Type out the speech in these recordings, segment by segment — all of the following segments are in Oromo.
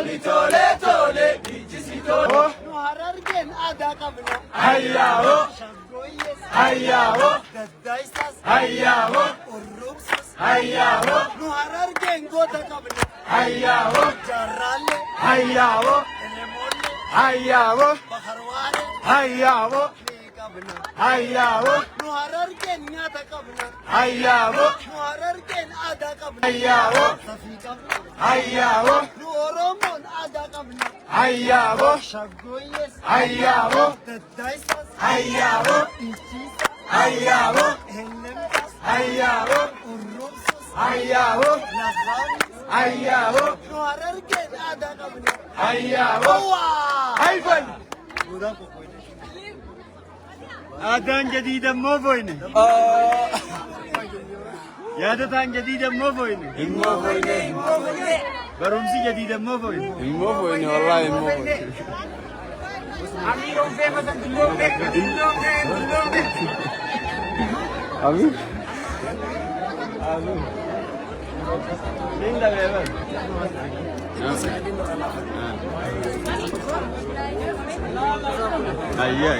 Tole tole tole bijisi tole. Nu harargen ada kabna. Hayyaho. Shagoyes. Hayyaho. Daddaisas. Hayyaho. Urrubsas. Hayyaho. Nu harargen goda kabna. Hayyaho. Jarralle. Hayyaho. Elemolle. Hayyaho. Baharwale. Hayyaho. Hayyaho. Nu harargen nyata kabna. Hayyaho. Nu harargen ada kabna. Hayyaho. Safi kabna. Hayyaho. Nu oromon ada kabna. Hayyaho. Shagoyes. Hayyaho. Daddaisas. Hayyaho. Ichisa. Hayyaho. Elemtas. Hayyaho. Urrubsas. Hayyaho. Nazaris. Hayyaho. Nu harargen ada kabna. Hayyaho. Hayfan. آذان جديدة مو بوينه يادتان جديدة مو بوينه برمسي جديدة مو بوينه والله مو بوينه أمير مين ده بيبان أيه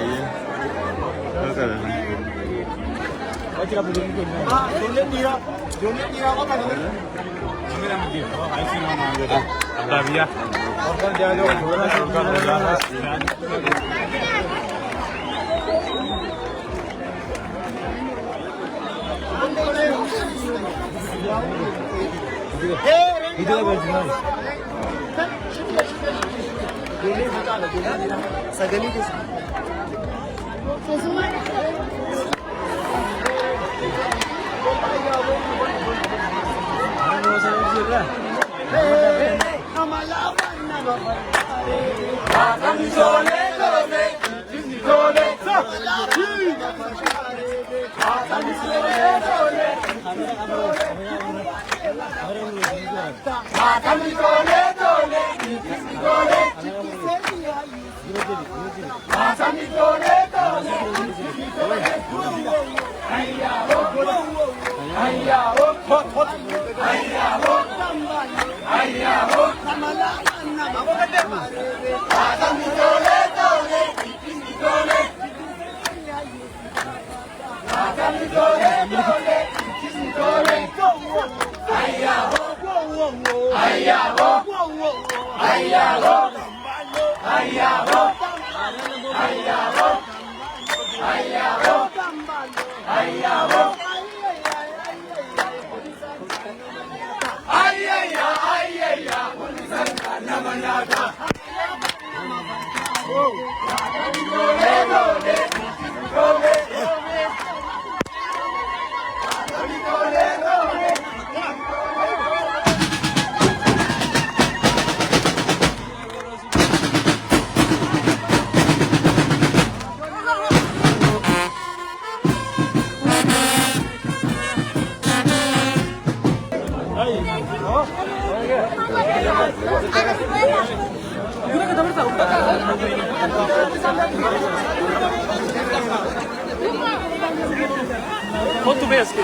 Quanto vem aqui?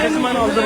Esse manualzão.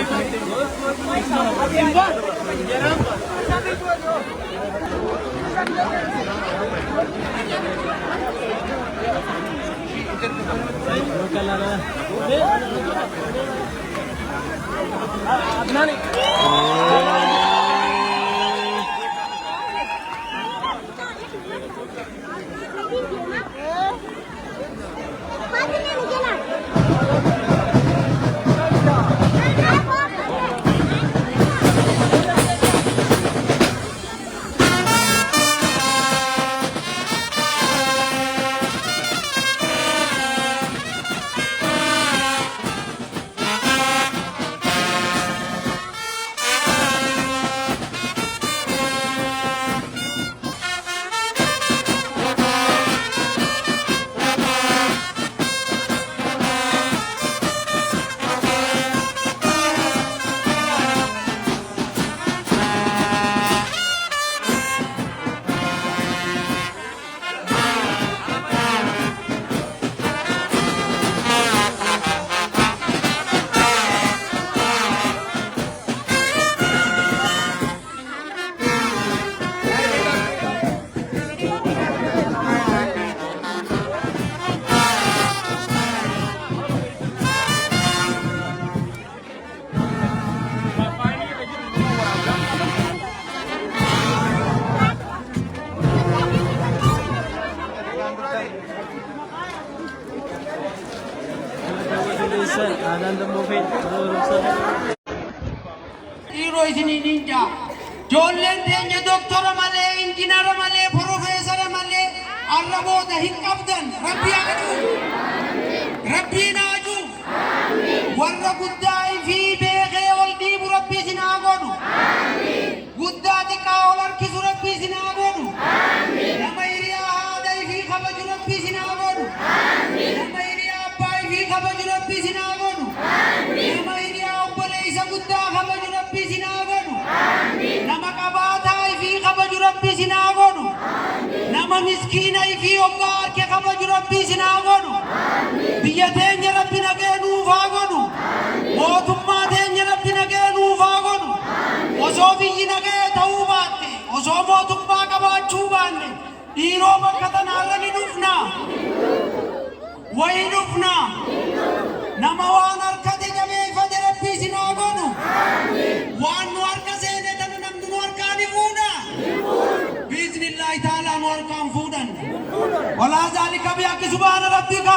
Dhiiroo isiniin jaa ijoolleen teenya doktora malee injiinara malee profeesara malee arraboota hin qabdan rabbii haaduu rabbiin haaduu warra guddaa fi beekee ol dhiibu rabbii isin haa godhu guddaa xiqqaa ol harkisu rabbii isin haa godhu nama hiriyaa haadha fi kabaju rabbii isin haa godhu nama hiriyaa abbaa fi kabaju rabbii isin haa godhu nama hiriyaa obboleessa guddaa kabaju rabbii isin haa godhu nama qabaataa fi kabaju rabbii isin haa godhu nama miskiina fi obgaa harke kabaju rabbii isin haa godhu biyya teenya rabbi nagee nuuf haa godhu mootummaa teenya rabbi nagee nuuf haa godhu osoo biyyi nagee ta'uu baatte osoo mootummaa qabaachuu baanne dhiiroo bakka tanaarra ni dhufna wayi dhufna nama waan harkate jabeeffate rabbii isin haa godhu waan nu harka seene tana namni nu harkaa ni fuudha biiznillaahi taalaa nu harkaan fuudhan walaa zaalika bihaqqi subhaana rabbika